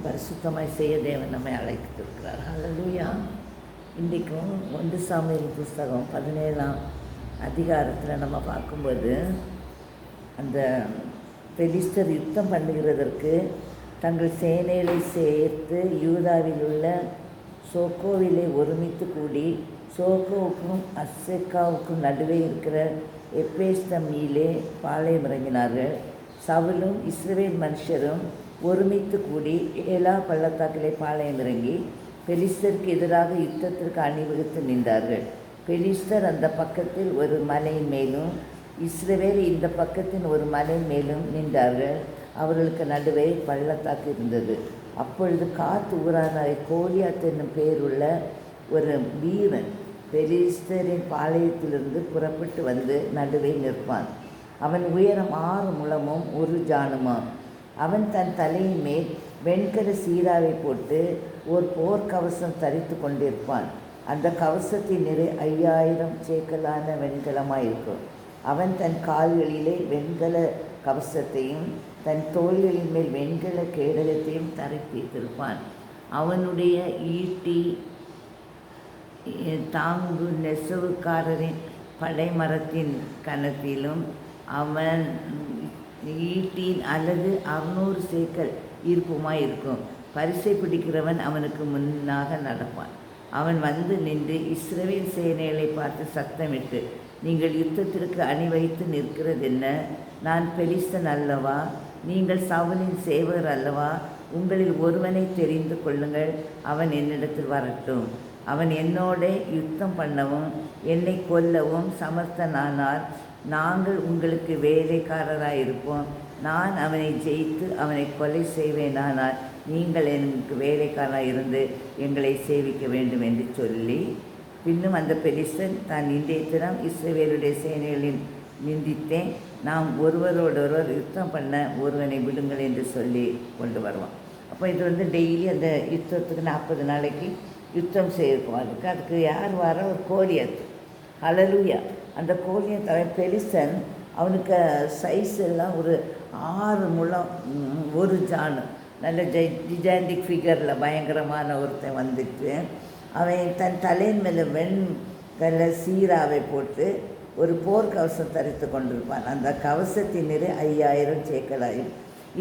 பரிசுத்தமாய் செய்ய தேவன் நம்மை அழைத்திருக்கிறார். ஹல்லேலூயா. இன்றைக்கும் 1 சாமுவேல் புஸ்தகம் 17ஆம் அதிகாரத்தில் நம்ம பார்க்கும்போது, அந்த பெலிஸ்தர் யுத்தம் பண்ணுகிறதற்கு தங்கள் சேனைகளை சேர்த்து யூதாவில் உள்ள சோக்கோவிலே ஒருமித்து கூடி, சோக்கோவுக்கும் அசெக்காவுக்கும் நடுவே இருக்கிற எப்பேஸ்தமீலே பாளையம் இறங்கினார்கள். சவுலும் இஸ்ரவேல் மனுஷரும் ஒருமித்து கூடி ஏலா பள்ளத்தாக்கிலே பாளையம் இறங்கி பெலிஸ்தருக்கு எதிராக யுத்தத்திற்கு அணிவகுத்து நின்றார்கள். பெலிஸ்தர் அந்த பக்கத்தில் ஒரு மலையின் மேலும் இஸ்ரவேல் இந்த பக்கத்தின் ஒரு மலையின் மேலும் நின்றார்கள். அவர்களுக்கு நடுவே பள்ளத்தாக்கு இருந்தது. அப்பொழுது காத்து ஊரான கோலியாத் என்னும் பேருள்ள ஒரு வீரன் பெலிஸ்தரின் பாளையத்திலிருந்து புறப்பட்டு வந்து நடுவே நிற்பான். அவன் உயரம் 6 முழமும் 1 ஜானுமாம். அவன் தன் தலையின் மேல் வெண்கல சீராவை போட்டு ஒரு போர்க்கவசம் தரித்து கொண்டிருப்பான். அந்த கவசத்தின் நிறை 5000 சேக்கலான வெண்கலமாயிருக்கும். அவன் தன் கால்களிலே வெண்கல கவசத்தையும் தன் தோள்களின் மேல் வெண்கல கேடகத்தையும் தரித்திருப்பான். அவனுடைய ஈட்டி தாங்கு நெசவுக்காரரின் படைமரத்தின் கனத்திலும் அவன் ஈட்டின் அல்லது 600 சேக்கல் இருப்புமாய் இருக்கும். பரிசை பிடிக்கிறவன் அவனுக்கு முன்னாக நடப்பான். அவன் வந்து நின்று இஸ்ரவேல் சேனைகளை பார்த்து சத்தமிட்டு, நீங்கள் யுத்தத்திற்கு அணிவைத்து நிற்கிறதென்ன? நான் பெலிஸ்தன் அல்லவா? நீங்கள் சவுலின் சேவகர் அல்லவா? உங்களில் ஒருவனை தெரிந்து கொள்ளுங்கள், அவன் என்னிடத்தில் வரட்டும். அவன் என்னோட யுத்தம் பண்ணவும் என்னை கொல்லவும் சமர்த்தனானால் நாங்கள் உங்களுக்கு வேலைக்காரராயிருப்போம். நான் அவனை ஜெயித்து அவனை கொலை செய்வேனானால் நீங்கள் எனக்கு வேலைக்காரராக இருந்து எங்களை சேவிக்க வேண்டும் என்று சொல்லி, பின்னும் அந்த பெலிஸ்தன் தான் இன்றைய தினம் இஸ்ரவேலுடைய சேனைகளில் நிந்தித்தேன், நாம் ஒருவரோடொருவர் யுத்தம் பண்ண ஒருவனை விடுங்கள் என்று சொல்லி கொண்டு வருவான். அப்போ இது டெய்லி அந்த யுத்தத்துக்கு 40 நாளைக்கு யுத்தம் செய்யிருக்கும். அதுக்கு யார் வர? ஒரு கோலியாத். ஹல்லேலூயா. அந்த கோலியாத் அவன் பெலிஸ்தன். அவனுக்கு சைஸ் எல்லாம் ஒரு 6 முழம் 1 ஜானு, நல்ல ஜிஜாண்டிக் ஃபிகரில் பயங்கரமான ஒருத்தன் வந்துட்டு, அவன் தன் தலையின் மேலே வெண்கல சீராவை போட்டு ஒரு போர்க்கவசம் தரித்து கொண்டிருப்பான். அந்த கவசத்தின் நிறை 5000 சேக்கலாயும்.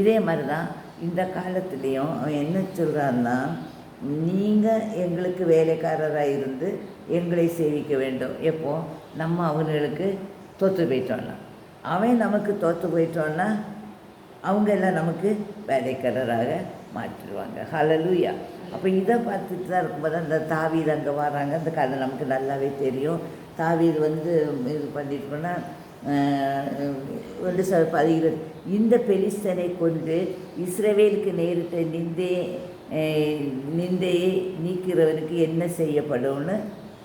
இதே மாதிரி தான் இந்த காலத்துலேயும் அவன் என்ன சொல்கிறான்னா, நீங்கள் எங்களுக்கு வேலைக்காரராக இருந்து எங்களை சேவிக்க வேண்டும். எப்போ நம்ம அவங்களுக்கு தோற்று போயிட்டோன்னா, அவன் நமக்கு தோற்று போயிட்டோன்னா அவங்க எல்லாம் நமக்கு வேலைக்காரராக மாற்றிடுவாங்க. ஹல்லேலூயா. அப்போ இதை பார்த்துட்டு தான் இருக்கும்போது அந்த தாவீது அங்கே வராங்க. அந்த கதை நமக்கு நல்லாவே தெரியும். தாவீது இது பண்ணிட்டோன்னா 1 இந்த பெலிஸ்தனை கொண்டு இஸ்ரவேலுக்கு நேரிட்ட நிந்தையை நீக்கிறவனுக்கு என்ன செய்யப்படும்னு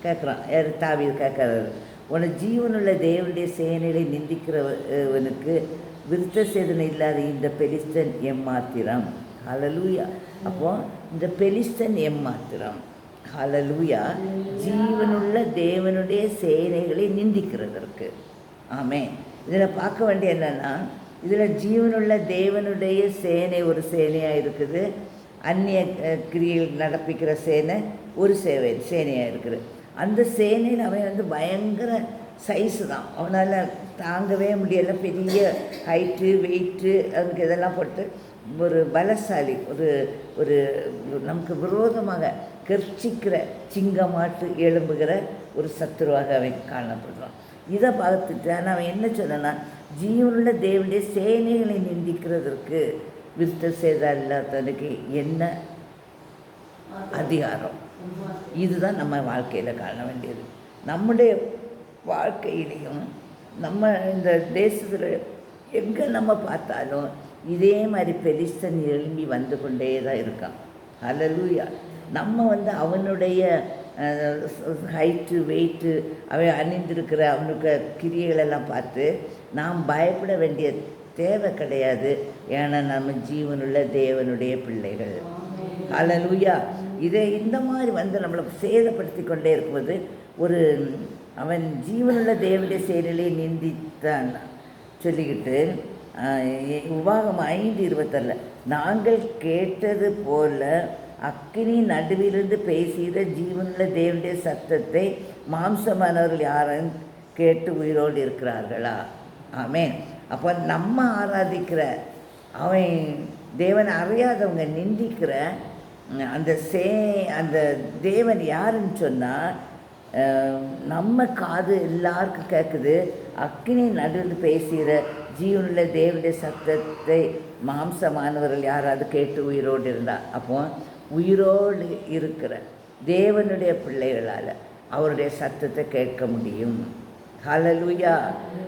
கேட்குறான். யார்? தாவீது கேட்குறாரு. உன ஜீவனுள்ள தேவனுடைய சேனைகளை நிந்திக்கிறவனுக்கு விருத்த சேதனை இல்லாத இந்த பெலிஸ்தன் எம்மாத்திரம். ஹல்லேலூயா. அப்போது இந்த பெலிஸ்தன் எம்மாத்திரம். ஹல்லேலூயா. ஜீவனுள்ள தேவனுடைய சேனைகளை நிந்திக்கிறதற்கு. ஆமென். இதில் பார்க்க வேண்டிய என்னென்னா, இதில் ஜீவனுள்ள தேவனுடைய சேனை ஒரு சேனையாக இருக்குது, அந்நிய கிரியைகள் நடப்பிக்கிற சேனை ஒரு சேனையாக இருக்குது. அந்த சேனையில் அவன் பயங்கர சைஸு தான். அவனால் தாங்கவே முடியலை. பெரிய ஹைட்டு வெயிட்டு அதுக்கு இதெல்லாம் போட்டு ஒரு பலசாலி, ஒரு நமக்கு விரோதமாக கர்ச்சிக்கிற சிங்கமாட்டு எழும்புகிற ஒரு சத்துருவாக அவன் காணப்படுறான். இதை பார்த்துட்டு அவன் என்ன சொன்னா, ஜீவனுள்ள தேவனுடைய சேனைகளை நிந்திக்கிறதற்கு விருத்த சேதம் இல்லாதவனுக்கு என்ன அதிகாரம்? இதுதான் நம்ம வாழ்க்கையில் காண வேண்டியது. நம்முடைய வாழ்க்கையிலையும் நம்ம இந்த தேசத்தில் எங்கே நம்ம பார்த்தாலும் இதே மாதிரி பெலிஸ்தன் எழும்பி வந்து கொண்டே தான் இருக்கான். ஹல்லேலூயா. நம்ம அவனுடைய ஹைட்டு வெயிட்டு அவன் அணிந்திருக்கிற அவனுக்கு கிரியைகளெல்லாம் பார்த்து நாம் பயப்பட வேண்டிய தேவை கிடையாது. ஏன்னா நம்ம ஜீவனுள்ள தேவனுடைய பிள்ளைகள். ஹல்லேலூயா. இந்த மாதிரி நம்மளை சேதப்படுத்தி கொண்டே இருக்கும்போது அவன் ஜீவனுள்ள தேவனுடைய செயலை நிந்தித்தான் சொல்லிக்கிட்டு உபாகமம் 5:26 நாங்கள் கேட்டது போல அக்கினி நடுவிலிருந்து பேசுகிற ஜீவனுள்ள தேவனுடைய சத்தத்தை மாம்சமானவர்கள் யாரும் கேட்டு உயிரோடு இருக்கிறார்களா? ஆமென். அப்போ நம்ம ஆராதிக்கிற அவன் தேவனை அறியாதவங்க நிந்திக்கிற அந்த தேவன் யாருன்னு சொன்னால் நம்ம காது எல்லாருக்கும் கேட்குது. அக்கினி நடுவில் பேசுகிற ஜீவனுள்ள தேவனுடைய சத்தத்தை மாம்சமானவர்கள் யாராவது கேட்டு உயிரோடு இருந்தால், அப்போ உயிரோடு இருக்கிற தேவனுடைய பிள்ளைகளால் அவருடைய சத்தத்தை கேட்க முடியும். ஹல்லேலூயா.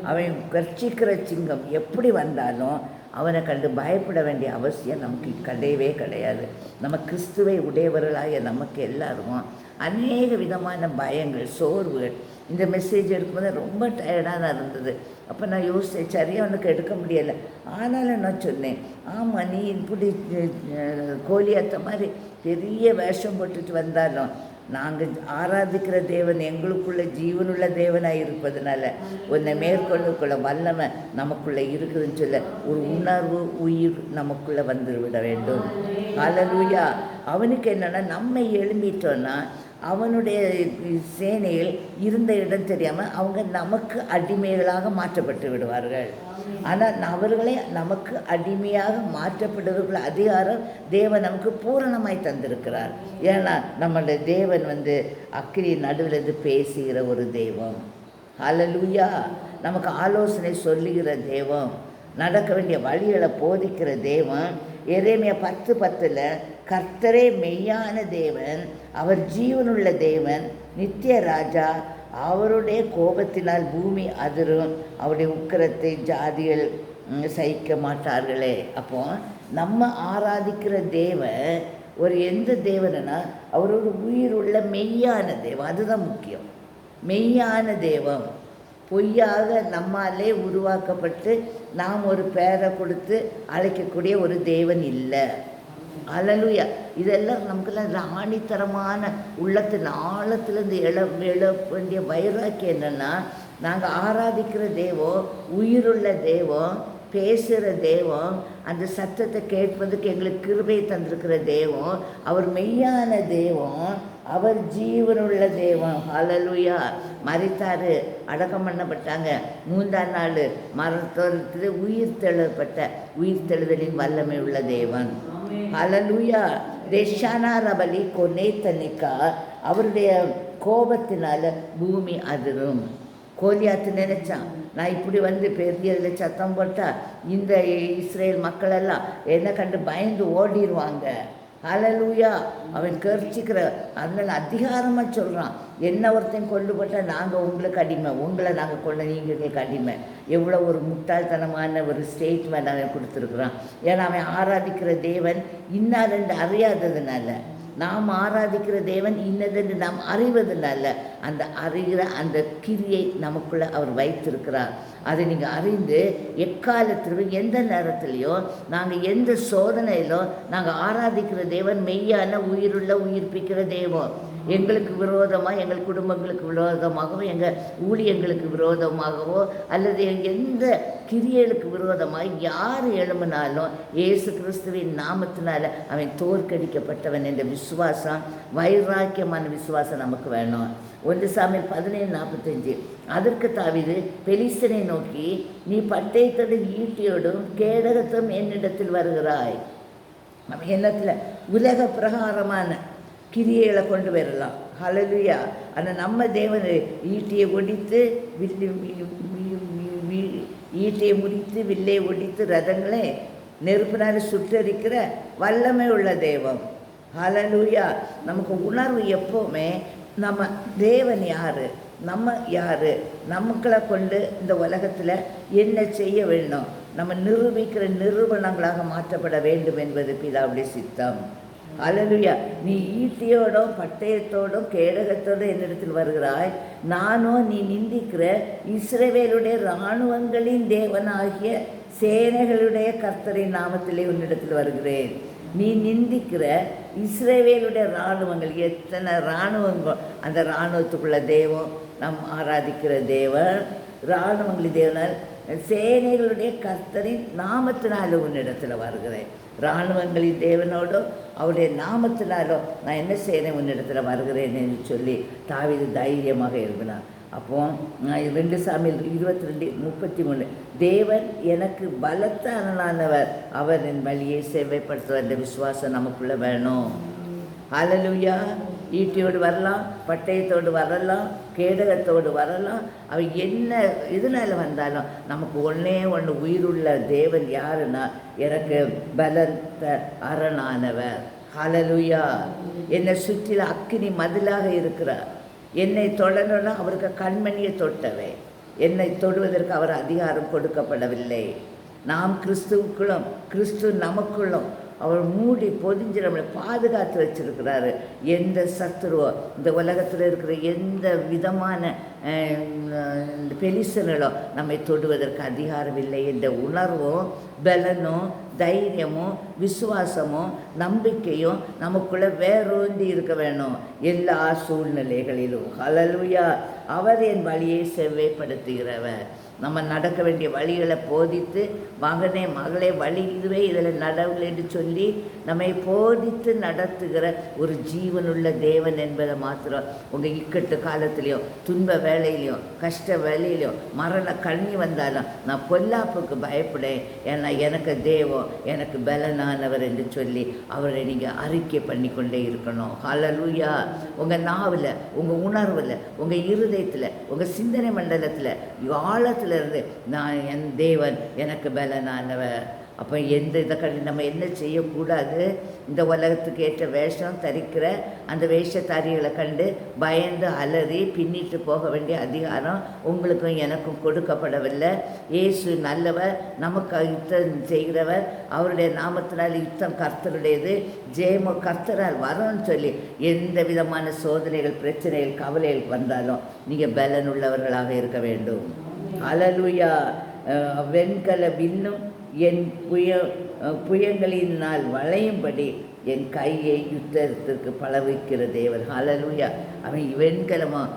அவன் கர்ச்சிக்கிற சிங்கம் எப்படி வந்தாலும் அவனை கண்டு பயப்பட வேண்டிய அவசியம் நமக்கு கிடையவே கிடையாது. நம்ம கிறிஸ்துவை உடையவர்களாக நமக்கு எல்லாருக்கும் அநேக விதமான பயங்கள், சோர்வுகள். இந்த மெசேஜ் எடுக்கும்போது ரொம்ப டயர்டாக தான் இருந்தது. அப்போ நான் யோசித்தேன், சரியாக அவனுக்கு எடுக்க முடியலை. ஆனாலும் நான் சொன்னேன், ஆமாம், நீ இப்படி கோலியாத்த மாதிரி பெரிய வேஷம் போட்டுட்டு வந்தாலும் நாங்கள் ஆராதிக்கிற தேவன் எங்களுக்குள்ள ஜீவனுள்ள தேவனாக இருப்பதுனால உன்னை மேற்கொள்ளக்குள்ள வல்லமை நமக்குள்ளே இருக்குதுன்னு சொல்ல ஒரு உணர்வு, உயிர் நமக்குள்ளே வந்து விட வேண்டும். ஹல்லேலூயா. அவனுக்கு என்னென்னா, நம்ம எழும்பிட்டோன்னா அவனுடைய சேனையில் இருந்த இடம் தெரியாமல் அவங்க நமக்கு அடிமைகளாக மாற்றப்பட்டு விடுவார்கள். ஆனால் அவர்களே நமக்கு அடிமையாக மாற்றப்படுவர்கள் அதிகாரம் தேவன் நமக்கு பூரணமாய் தந்திருக்கிறார். ஏன்னா நம்மளுடைய தேவன் அக்கினி நடுவில் பேசுகிற ஒரு தெய்வம். ஹல்லேலூயா. நமக்கு ஆலோசனை சொல்லுகிற தெய்வம், நடக்க வேண்டிய வழிகளை போதிக்கிற தேவன். எரேமியா 10:10 கர்த்தரே மெய்யான தேவன், அவர் ஜீவனுள்ள தேவன், நித்திய ராஜா, அவருடைய கோபத்தினால் பூமி அதிரும், அவருடைய உக்கிரத்தை ஜாதிகள் சகிக்க மாட்டார்களே. அப்போ நம்ம ஆராதிக்கிற தேவன் எந்த தேவனா, அவரோட உயிர் உள்ள மெய்யான தேவன். அதுதான் முக்கியம். மெய்யான தேவன். பொய்யாக நம்மாலே உருவாக்கப்பட்டு நாம் ஒரு பேரை கொடுத்து அழைக்கக்கூடிய ஒரு தேவன் இல்லை. ஹல்லேலூயா. இதெல்லாம் நமக்கெல்லாம் ஆணித்தரமான உள்ளத்தின் ஆழத்திலேருந்து எழ வேண்டிய வைராக்கியம் என்னென்னா, நாங்கள் ஆராதிக்கிற தெய்வம் உயிருள்ள தெய்வம், பேசுகிற தெய்வம், அந்த சத்தத்தை கேட்பதுக்கு எங்களுக்கு கிருபை தந்திருக்கிற தெய்வம், அவர் மெய்யான தெய்வம், அவர் ஜீவனுள்ள தெய்வம். ஹல்லேலூயா. மரித்தார், அடக்கம் பண்ணப்பட்டாங்க. 3ஆம் நாள் மரணத்தில் உயிர்த்தெழுதலின் வல்லமை உள்ள தேவன். ஹல்லேலூயா. தேஷானா ரபலி கொனேத்தனிக்கா, அவருடைய கோபத்தினால பூமி அதிரும். கோலியாத்து நினைச்சான், நான் இப்படி பெரியதில் சத்தம் போட்டால் இந்த இஸ்ரேல் மக்களெல்லாம் என்னை கண்டு பயந்து ஓடிடுவாங்க. ஹல்லேலூயா. அவன் கர்ச்சிக்கிற, அதனால் அதிகாரமாக சொல்கிறான், என்ன ஒருத்தன் கொண்டு போட்டால் நாங்கள் உங்களுக்கு அடிமை, உங்களை நாங்கள் கொண்டு நீங்கள் அடிமை. எவ்வளோ ஒரு முட்டாள்தனமான ஒரு ஸ்டேட்மெண்ட் அவன் கொடுத்துருக்குறான். ஏன்னா அவன் ஆராதிக்கிற தேவன் இன்னாரென்று அறியாததுனால, நாம் ஆராதிக்கிற தேவன் இன்னதென்று நாம் அறிவதனால அந்த அறிகிற அந்த கிரியை நமக்குள்ளே அவர் வைத்திருக்கிறார். அதை நீங்கள் அறிந்து எக்காலத்திலும் எந்த நேரத்திலையோ நாங்கள் எந்த சோதனையிலோ நாங்கள் ஆராதிக்கிற தேவன் மெய்யான உயிருள்ள உயிர்ப்பிக்கிற தேவன். எங்களுக்கு விரோதமாக, எங்கள் குடும்பங்களுக்கு விரோதமாகவோ, எங்கள் ஊழியங்களுக்கு விரோதமாகவோ, அல்லது எந்த கிரியைகளுக்கு விரோதமாக யார் எழும்பினாலும் இயேசு கிறிஸ்துவின் நாமத்தினால அவன் தோற்கடிக்கப்பட்டவன் என்ற விசுவாசம், வைராக்கியமான விசுவாசம் நமக்கு வேணும். 1 சாமுவேல் 17:45 அதற்கு தாவீது பெலிஸ்தனை நோக்கி, நீ பட்டயத்தோடும் ஈட்டியோடும் கேடகத்தும் என்னிடத்தில் வருகிறாய். நம்ம எண்ணத்தில் உலக பிரகாரமான கிரியைகளை கொண்டு வரலாம். ஹல்லேலூயா. ஆனால் நம்ம தேவன் ஈட்டியை ஒடித்து ஈட்டியை முடித்து வில்லை ஒடித்து ரதங்களை நெருப்பினால் சுட்டரிக்கிற வல்லமை உள்ள தெய்வம். ஹல்லேலூயா. நமக்கு உணர்வு எப்போவுமே நம்ம தேவன் யார், நம்ம யார், நமக்களை கொண்டு இந்த உலகத்தில் என்ன செய்ய வேண்டும், நம்ம நிரூபிக்கிற நிரூபணங்களாக மாற்றப்பட வேண்டும் என்பது பிதாவுடைய சித்தம். ஹல்லேலூயா. நீ ஈட்டியோடும் பட்டயத்தோடும் கேடகத்தோடும் என்னிடத்தில் வருகிறாய், நானோ நீ நிந்திக்கிற இஸ்ரவேலுடைய இராணுவங்களின் தேவனாகிய சேனைகளுடைய கர்த்தரின் நாமத்திலே உன்னிடத்தில் வருகிறேன். நீ நிந்திக்கிற இஸ்ரவேலுடைய இராணுவங்கள், எத்தனை இராணுவங்கள், அந்த இராணுவத்துக்குள்ள தேவன் நம் ஆராதிக்கிற தேவன், இராணுவங்களின் தேவனால் சேனைகளுடைய கர்த்தரின் நாமத்தினால உன்னிடத்தில் வருகிறேன். இராணுவங்களின் தேவனோடோ அவருடைய நாமத்தினாலோ நான் என்ன செய்கிறேன் உன்னிடத்தில் வருகிறேன் என்று சொல்லி தாவீது தைரியமாக இருந்தான். அப்போ 2 சாமுவேல் 22:33 தேவன் எனக்கு பலத்த அரணானவர், அவர் என் வழியை செவ்வாய்ப்படுத்துவார் என்ற விசுவாசம் நமக்குள்ளே வேணும். ஹல்லேலூயா. ஈட்டியோடு வரலாம், பட்டயத்தோடு வரலாம், கேடகத்தோடு வரலாம். அவ என்ன இதனால் வந்தாலும் நமக்கு ஒன்று உயிருள்ள தேவன் யாருன்னா எனக்கு பலத்த அரணானவர். ஹல்லேலூயா. என்னை சுற்றில அக்கினி மதிலாக இருக்கிறார். என்னை தொடரணும்னா அவருக்கு கண்மணியை தொட்டவை. என்னை தொடுவதற்கு அவர் அதிகாரம் கொடுக்கப்படவில்லை. நாம் கிறிஸ்துவுக்குள்ளும் கிறிஸ்து நமக்குள்ளும் அவர் மூடி பொதிஞ்சு நம்மளை பாதுகாத்து வச்சிருக்கிறாரு. எந்த சத்துருவோ இந்த உலகத்தில் இருக்கிற எந்த விதமான பெலிசனோ நம்மை தொடுவதற்கு அதிகாரம் இல்லை என்ற உணர்வும் பலனும் தைரியமும் விசுவாசமும் நம்பிக்கையும் நமக்குள்ளே வேறோண்டி இருக்க வேணும் எல்லா சூழ்நிலைகளிலும். ஹல்லேலூயா. அவர் என் வழியை செவ்வாய்ப்படுத்துகிறவர். நம்ம நடக்க வேண்டிய வழிகளை போதித்து மகனே மகளே வழி இதுவே இதில் நடவுகள் என்று சொல்லி நம்மை போதித்து நடத்துகிற ஒரு ஜீவனுள்ள தேவன் என்பதை மாத்திரம் உங்கள் இக்கட்டு காலத்துலேயும் துன்ப வேலையிலையும் கஷ்ட வேலையிலையும் மரண கண்ணி வந்தாலும் நான் பொல்லாப்புக்கு பயப்படேன். ஏன்னா எனக்கு தேவன் எனக்கு பலனானவர் என்று சொல்லி அவரை நீங்கள் அறிக்கை பண்ணி கொண்டே இருக்கணும். ஹல்லேலூயா. உங்கள் நாவில் உங்கள் உணர்வில் உங்கள் இருதயத்தில் உங்கள் சிந்தனை மண்டலத்தில் ஆழத்தில் இருந்து நான் என் தேவன் எனக்கு பலனானவர். அப்போ எந்த இதை கண்டு நம்ம என்ன செய்யக்கூடாது, இந்த உலகத்துக்கு ஏற்ற வேஷம் தரிக்கிற அந்த வேஷத்தாரிகளை கண்டு பயந்து அலறி பின்னிட்டு போக வேண்டிய அதிகாரம் உங்களுக்கும் எனக்கும் கொடுக்கப்படவில்லை. இயேசு நல்லவர், நமக்கு யுத்தம் செய்கிறவர், அவருடைய நாமத்தினால் யுத்தம் கர்த்தருடையது, ஜெயமோ கர்த்தரால் வரும்னு சொல்லி எந்த விதமான சோதனைகள் பிரச்சனைகள் கவலைகள் வந்தாலும் நீங்கள் பலனுள்ளவர்களாக இருக்க வேண்டும். ஹல்லேலூயா. வெண்கல வில்லும் என் புயங்களினால் வளையும்படி என் கையை யுத்தத்திற்கு பழவிக்கிற தேவர். ஹல்லேலூயா. அவன் வெண்கலமாக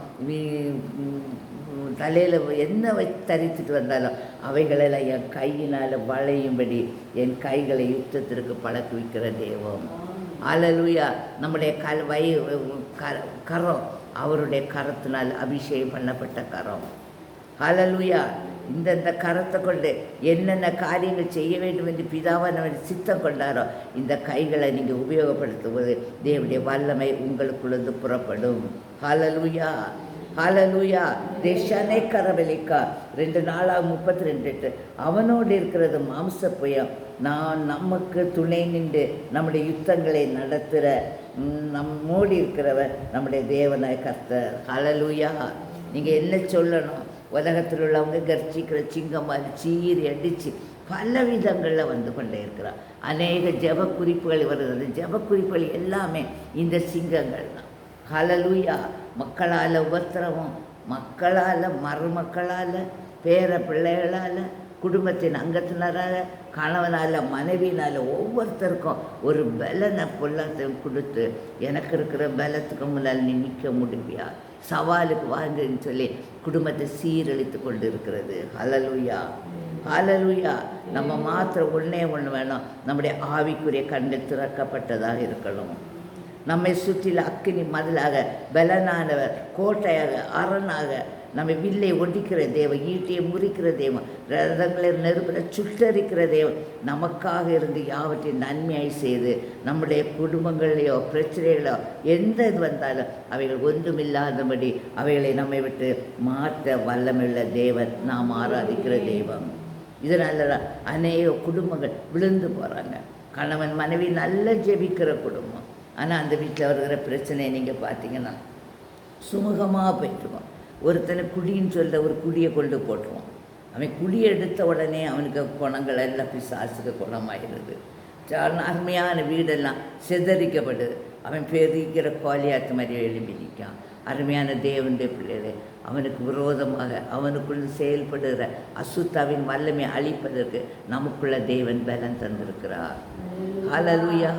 தலையில் என்ன தரித்துட்டு வந்தாலும் அவைகளெல்லாம் என் கையினால் வளையும்படி என் கைகளை யுத்தத்திற்கு பழக்குவிக்கிற தெய்வம். ஹல்லேலூயா. நம்முடைய கரம் அவருடைய கரத்தினால் அபிஷேகம் பண்ணப்பட்ட கரம். ஹல்லேலூயா. இந்த கரத்தை கொண்டு என்னென்ன காரியங்கள் செய்ய வேண்டும் என்று பிதாவாக நம்ம சித்தம் கொண்டாரோ இந்த கைகளை நீங்கள் உபயோகப்படுத்துவது தேவனுடைய வல்லமை உங்களுக்குள்ளது புறப்படும். ஹல்லேலூயா. ஹல்லேலூயா. தேசனே கரவலிக்கா 2 நாளாக 32 அவனோடு இருக்கிறது மாம்ச புயம். நான் நமக்கு துணை நின்று நம்முடைய யுத்தங்களை நடத்துகிற நம்மோடி இருக்கிறவர் நம்முடைய தேவனாய் கர்த்தர். ஹல்லேலூயா. நீங்கள் என்ன சொல்லணும், உலகத்தில் உள்ளவங்க கர்ச்சிக்கிற சிங்கம் மாதிரி சீறி அடித்து பல விதங்களில் வந்து கொண்டே இருக்கிறார். அநேக ஜெப குறிப்புகள் வருகிறது. ஜெப குறிப்புகள் எல்லாமே இந்த சிங்கங்கள் தான். ஹல்லேலூயா. மக்களால் உபத்திரவம், மக்களால் மருமக்களால் பேர பிள்ளைகளால் குடும்பத்தின் அங்கத்தினரால் கணவனால் மனைவினால் ஒவ்வொருத்தருக்கும் ஒரு பலனை பொல்லாத்தையும் கொடுத்து எனக்கு இருக்கிற பலத்துக்கு முன்னால் நீ நிற்க முடியா, சவாலுக்கு வாங்குன்னு சொல்லி குடும்பத்தை சீரழித்து கொண்டு இருக்கிறது. ஹல்லேலூயா. ஹல்லேலூயா. நம்ம மாத்திரம் ஒன்றே வேணும், நம்முடைய ஆவிக்குரிய கண்கள் திறக்கப்பட்டதாக இருக்கணும். நம்மை சுற்றில அக்கினி மதிலாக பலனானவர் கோட்டையாக அரணாக நம்ம வில்லை ஒடிக்கிற தேவன், ஈட்டியை முறிக்கிற தேவன், ரதங்களை நெருப்பில் சுட்டரிக்கிற தேவன் நமக்காக இருந்து யாவற்றையும் நன்மையாய் செய்து நம்முடைய குடும்பங்களையோ பிரச்சனைகளோ எந்த இது வந்தாலும் அவைகள் ஒன்றுமில்லாதபடி அவைகளை நம்மை விட்டு மாற்ற வல்லமுள்ள தேவன் நாம் ஆராதிக்கிற தெய்வம். இதனால அநேக குடும்பங்கள் விழுந்து போகிறாங்க. கணவன் மனைவி நல்ல ஜெபிக்கிற குடும்பம், ஆனால் அந்த வீட்டில் வருகிற பிரச்சனையை நீங்கள் பார்த்தீங்கன்னா சுமூகமாக போயிட்டுருவோம். ஒருத்தனை குடின்னு சொல்ல ஒரு குடியை கொண்டு போட்டுருவோம். அவன் குடியை எடுத்த உடனே அவனுக்கு குணங்கள் எல்லாம் பிசாசுக்கு குணமாகிறது. அருமையான வீடெல்லாம் சிதறிக்கப்படுது. அவன் பெருகிற கோலியாத்து மாதிரி எழும்பி நிற்கான். அருமையான தேவனுடைய பிள்ளைகளை அவனுக்கு விரோதமாக அவனுக்குள்ள செயல்படுகிற அசுத்தாவின் வல்லமை அழிப்பதற்கு நமக்குள்ள தேவன் பலன் தந்திருக்கிறார். ஹல்லேலூயா.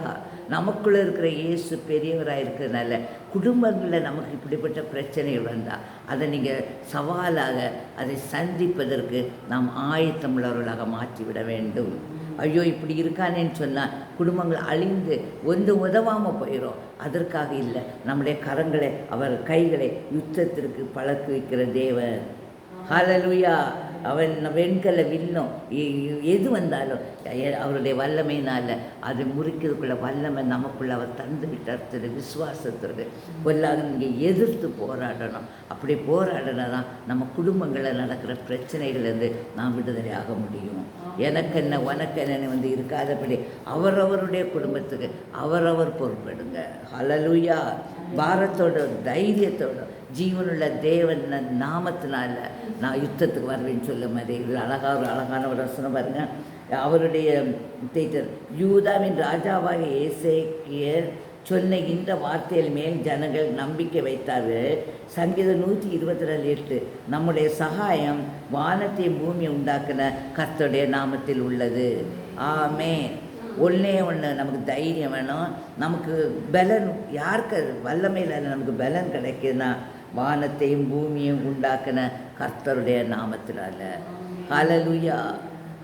நமக்குள்ளே இருக்கிற இயேசு பெரியவராக இருக்கிறதுனால குடும்பங்களில் நமக்கு இப்படிப்பட்ட பிரச்சனைகள் வந்தால் அதை நீங்கள் சவாலாக அதை சந்திப்பதற்கு நாம் ஆயத்தமுள்ளவர்களாக மாற்றிவிட வேண்டும். ஐயோ இப்படி இருக்கானேன்னு சொன்னால் குடும்பங்கள் அழிந்து உதவாமல் போயிடும். அதற்காக இல்லை, நம்முடைய கரங்களை அவர் கைகளை யுத்தத்திற்கு பழக்க வைக்கிற தேவன். ஹல்லேலூயா. அவன் வெண்கல வில்லும் எது வந்தாலும் அவருடைய வல்லமையினால் அது முறிக்கிறதுக்குள்ள வல்லமை நமக்குள்ள அவர் தந்து விட்டார். விசுவாசத்திற்கு கொல்லாத நீங்கள் எதிர்த்து போராடணும். அப்படி போராடினா தான் நம்ம குடும்பங்களில் நடக்கிற பிரச்சனைகள்லேருந்து நாம் விடுதலை ஆக முடியும். எனக்கென்ன உனக்கென்னு இருக்காதபடி அவரவருடைய குடும்பத்துக்கு அவரவர் பொறுப்பெடுங்க. ஹல்லேலூயா. பாரத்தோட தைரியத்தோட ஜீவனுள்ள தேவன் நாமத்தினால நான் யுத்தத்துக்கு வருவேன்னு சொல்ல மாதிரி இது அழகான ஒரு வசனம் பாருங்க. அவருடைய தேட்டர் யூதாவின் ராஜாவாக ஏசேக்கியர் சொன்ன இந்த வார்த்தையில் மேல் ஜனங்கள் நம்பிக்கை வைத்தார்கள். சங்கீதம் 122:8 நம்முடைய சகாயம் வானத்தையும் பூமியை உண்டாக்கின கர்த்தருடைய நாமத்தில் உள்ளது. ஆமென். ஒன்றே நமக்கு தைரியம் வேணும், நமக்கு பலன். யாருக்கு வல்லமையில் நமக்கு பலன் கிடைக்குதுன்னா வானத்தையும் பூமியும் உண்டாக்கின கர்த்தருடைய நாமத்தினால. ஹல்லேலூயா.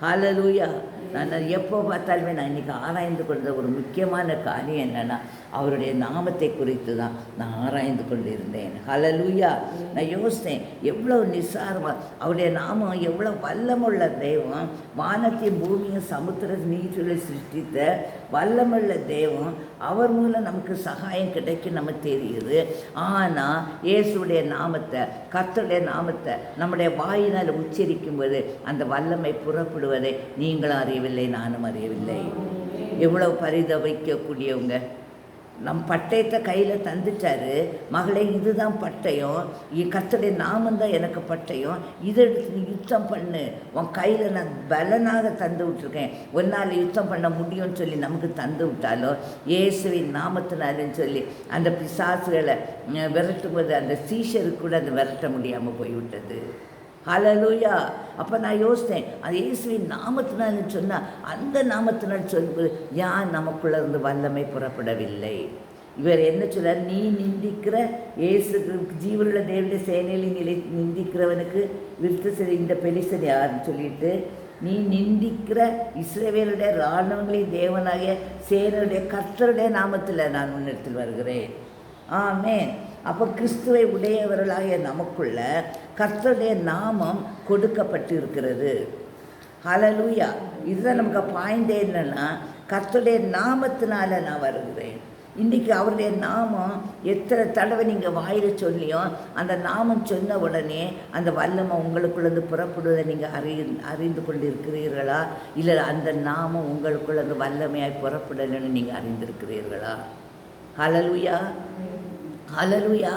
ஹல்லேலூயா. நான் எப்போ பார்த்தாலுமே நான் இன்றைக்கி ஆராய்ந்து கொண்ட ஒரு முக்கியமான காரியம் என்னென்னா அவருடைய நாமத்தை குறித்து தான் நான் ஆராய்ந்து கொண்டு இருந்தேன். ஹல்லேலூயா. நான் யோசித்தேன் எவ்வளோ நிசாரமாக அவருடைய நாமம் எவ்வளோ வல்லமுள்ள தெய்வம். வானத்தையும் பூமியும் சமுத்திர நீர்களை சிருஷ்டித்த வல்லமுள்ள தெய்வம். அவர் மூலம் நமக்கு சகாயம் கிடைக்கும் நம்ம தெரியுது. ஆனால் இயேசுடைய நாமத்தை கர்த்தருடைய நாமத்தை நம்முடைய வாயினால் உச்சரிக்கும்போது அந்த வல்லமை புறப்படுவதை நீங்களும் அறியவில்லை, நானும் அறியவில்லை. எவ்வளோ பரிதவிக்கக்கூடியவங்க. நம் பட்டயத்தை கையில் தந்துட்டாரு. மகளே இதுதான் பட்டயம், கர்த்தருடைய நாமந்தான் எனக்கு பட்டயம், இதை எடுத்து நீ யுத்தம் பண்ணு, உன் கையில் நான் பலனாக தந்து விட்டுருக்கேன், ஒன்னால் யுத்தம் பண்ண முடியும்னு சொல்லி நமக்கு தந்து விட்டாலோ இயேசுவின் நாமத்தினாலன்னு சொல்லி அந்த பிசாசுகளை விரட்டும்போது அந்த சீஷருக்கு கூட அந்த விரட்ட முடியாமல் போய்விட்டது. ஹல்லேலூயா. அப்போ நான் யோசித்தேன் அது இயேசுவின் நாமத்தினால்னு சொன்னால் அந்த நாமத்தினால் சொல்லும்போது யான் நமக்குள்ளே இருந்து வல்லமை புறப்படவில்லை. இவர் என்ன சொல்றார்? நீ நிந்திக்கிற இயேசு ஜீவனுள்ள தேவனுடைய சேனையில் நிந்திக்கிறவனுக்கு விருத்த இந்த பெலிசன் யாருன்னு சொல்லிட்டு நீ நிந்திக்கிற இஸ்ரவேலுடைய இராணுவங்களின் தேவனாகிய சேனையுடைய கர்த்தருடைய நாமத்தில் நான் முன்னிடத்தில் வருகிறேன். ஆமென். அப்போ கிறிஸ்துவை உடையவர்களாகிய நமக்குள்ள கர்த்தருடைய நாமம் கொடுக்கப்பட்டு இருக்கிறது. ஹல்லேலூயா. இதுதான் நமக்கு பாயிண்ட். என்னன்னா கர்த்தருடைய நாமத்தினால நான் வருகிறேன். இன்றைக்கி அவருடைய நாமம் எத்தனை தடவை நீங்கள் வாயில் சொல்லியும் அந்த நாமம் சொன்ன உடனே அந்த வல்லமை உங்களுக்குள்ளேருந்து புறப்படுவதை நீங்கள் அறிந்து கொண்டு இருக்கிறீர்களா? இல்லை அந்த நாமம் உங்களுக்குள்ளேருந்து வல்லமையாய் புறப்படலைன்னு நீங்கள் அறிந்திருக்கிறீர்களா? ஹல்லேலூயா. ஹல்லேலூயா.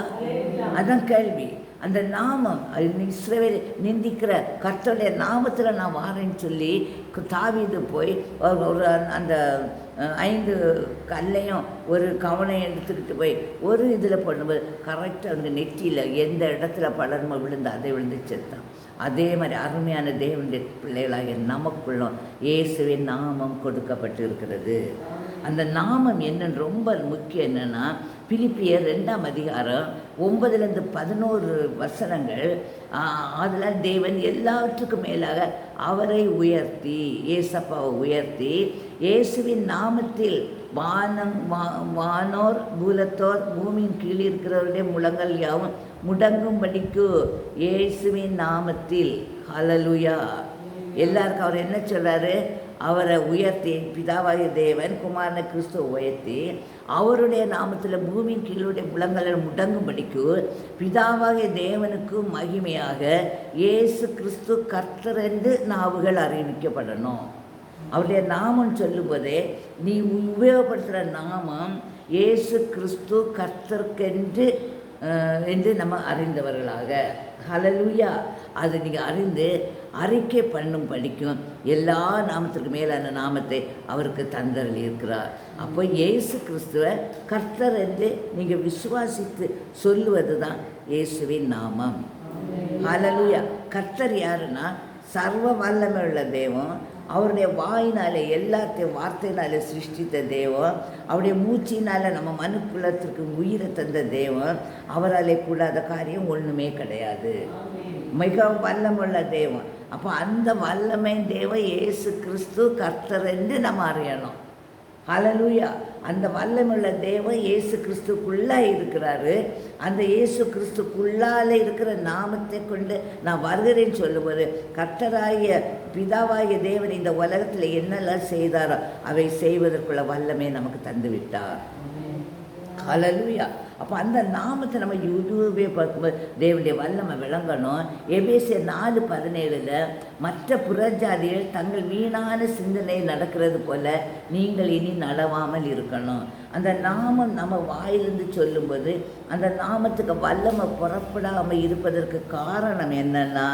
அதான் கேள்வி. அந்த நாமம் இஸ்ரவேல் நிந்திக்கிற கர்த்தருடைய நாமத்தில் நான் வாரேன்னு சொல்லி தாவீது போய் ஒரு அந்த 5 கல்லையும் ஒரு கவனம் எடுத்துக்கிட்டு போய் ஒரு இதில் பண்ணும்போது கரெக்டாக அந்த நெற்றியில் எந்த இடத்துல பலர்மை விழுந்து அதை விழுந்து செத்தான். அதே மாதிரி அருமையான தேவனுடைய பிள்ளைகளாகிய நமக்குள்ளும் இயேசுவின் நாமம் கொடுக்கப்பட்டு இருக்கிறது. அந்த நாமம் என்னன்னு ரொம்ப முக்கியம். என்னென்னா பிலிப்பியர் 2ஆம் அதிகாரம் 9-11 வசனங்கள். அதில் தேவன் எல்லாவற்றுக்கும் மேலாக அவரை உயர்த்தி ஏசப்பாவை உயர்த்தி இயேசுவின் நாமத்தில் வானோர் பூலத்தோர் பூமியின் கீழ் இருக்கிறவருடைய முழங்கள் யாவும் முடங்கும்படிக்கு இயேசுவின் நாமத்தில். ஹல்லேலூயா. எல்லாருக்கும் அவர் என்ன சொல்கிறாரு? அவரை உயர்த்தி பிதாவாகிய தேவன் குமாரனை கிறிஸ்துவை உயர்த்தி அவருடைய நாமத்தில் பூமியின் கீழுடைய முழங்களை முடங்கும்படிக்கு பிதாவாகிய தேவனுக்கு மகிமையாக இயேசு கிறிஸ்து கர்த்தர் என்று நாவுகள் அறிவிக்கப்படணும். அவருடைய நாமம் சொல்லும்போதே நீ உபயோகப்படுத்துகிற நாமம் இயேசு கிறிஸ்து கர்த்தர்க்கென்று என்று நம்ம அறிந்தவர்களாக. ஹல்லேலூயா. அது நீங்கள் அறிந்து அறிக்கை பண்ணும் படிக்கும் எல்லா நாமத்திற்கு மேலான நாமத்தை அவருக்கு தந்தரல் இருக்கிறார். அப்போ இயேசு கிறிஸ்துவை கர்த்தர் என்று நீங்கள் விசுவாசித்து சொல்லுவது தான் இயேசுவின் நாமம். ஹல்லேலூயா. கர்த்தர் யாருன்னா சர்வ வல்லமை உள்ள தெய்வம். அவருடைய வாயினால் எல்லாத்தையும் வார்த்தையினால் சிருஷ்டித்த தேவன், அவருடைய மூச்சினால் நம்ம மனுக்குலத்திற்கு உயிரை தந்த தேவன், அவராலே கூடாத காரியம் ஒன்றுமே கிடையாது. மிகவும் வல்லமுள்ள தேவன். அப்போ அந்த வல்லமை தேவன் இயேசு கிறிஸ்து கர்த்தர் என்று நம்ம அறியணும். ஹல்லேலூயா. அந்த வல்லமுள்ள தேவன் இயேசு கிறிஸ்துக்குள்ளே இருக்கிறாரு. அந்த இயேசு கிறிஸ்துக்குள்ளால் இருக்கிற நாமத்தை கொண்டு நான் வருகிறேன்னு சொல்லும்போது, கர்த்தராகிய பிதாவாகிய தேவன் இந்த உலகத்தில் என்னெல்லாம் செய்தாரோ அவை செய்வதற்குள்ள வல்லமை நமக்கு தந்து விட்டார். ஹல்லேலூயா. அப்போ அந்த நாமத்தை நம்ம யூடியூபே பார்க்கும்போது தேவனுடைய வல்லமை விளங்கணும். எபேசியர் 4:17 மற்ற புறஜாதிகள் தங்கள் வீணான சிந்தனை நடக்கிறது போல நீங்கள் இனி நடவாமல் இருக்கணும். அந்த நாமம் நம்ம வாயிலிருந்து சொல்லும்போது அந்த நாமத்துக்கு வல்லமை புறப்படாமல் இருப்பதற்கு காரணம் என்னன்னா,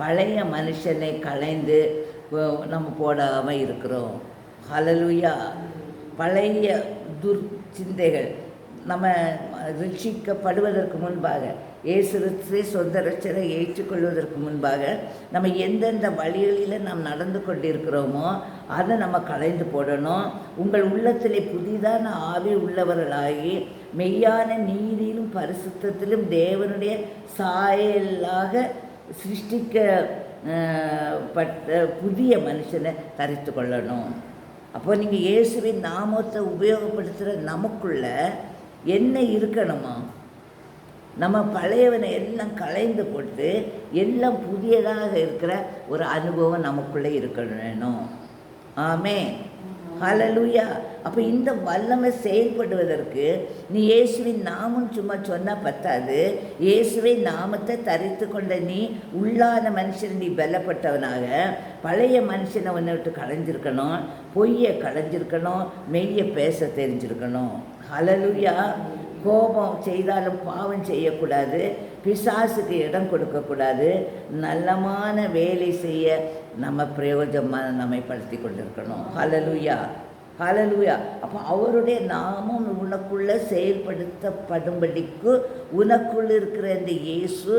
பழைய மனுஷனை களைந்து நம்ம போடாமல் இருக்கிறோம். ஹல்லேலூயா. பழைய துர்ச்சிந்தைகள் நம்ம ரட்சிக்கப்படுவதற்கு முன்பாக, இயேசு கிறிஸ்துவை சொந்த ரட்சகரை ஏற்றுக்கொள்வதற்கு முன்பாக நம்ம எந்தெந்த வழிகளில் நாம் நடந்து கொண்டிருக்கிறோமோ அதை நம்ம களைந்து போடணும். உங்கள் உள்ளத்திலே புதிதான ஆவி உள்ளவர்களாகி மெய்யான நீதியிலும் பரிசுத்தத்திலும் தேவனுடைய சாயலாக சிருஷ்டிக்கப்பட்ட புதிய மனுஷனை தரித்து கொள்ளணும். அப்போ நீங்கள் இயேசுவின் நாமத்தை உபயோகப்படுத்துகிற நமக்குள்ள என்ன இருக்கணுமா? நம்ம பழையவனை எல்லாம் களைந்து போட்டு எல்லாம் புதியதாக இருக்கிற ஒரு அனுபவம் நமக்குள்ளே இருக்கணும். ஆமென். ஹல்லேலூயா. அப்போ இந்த வல்லமை செயல்படுவதற்கு நீ இயேசுவின் நாமம் சும்மா சொன்னால் பத்தாது. இயேசுவின் நாமத்தை தரித்து கொண்ட நீ உள்ளான மனுஷன், நீ பலப்பட்டவனாக பழைய மனுஷனை ஒன்றை விட்டு களைஞ்சிருக்கணும், பொய்யை களைஞ்சிருக்கணும், மெய்யை பேச தெரிஞ்சிருக்கணும். ஹல்லேலூயா. கோபம் செய்தாலும் பாவம் செய்யக்கூடாது, பிசாசுக்கு இடம் கொடுக்கக்கூடாது, நல்லமான வேலை செய்ய நம்ம பிரயோஜனமாக நம்மை படுத்தி கொண்டிருக்கணும். ஹல்லேலூயா. ஹல்லேலூயா. அப்போ அவருடைய நாமம் உனக்குள்ளே செயல்படுத்தப்படும்படிக்கு உனக்குள்ள இருக்கிற இந்த இயேசு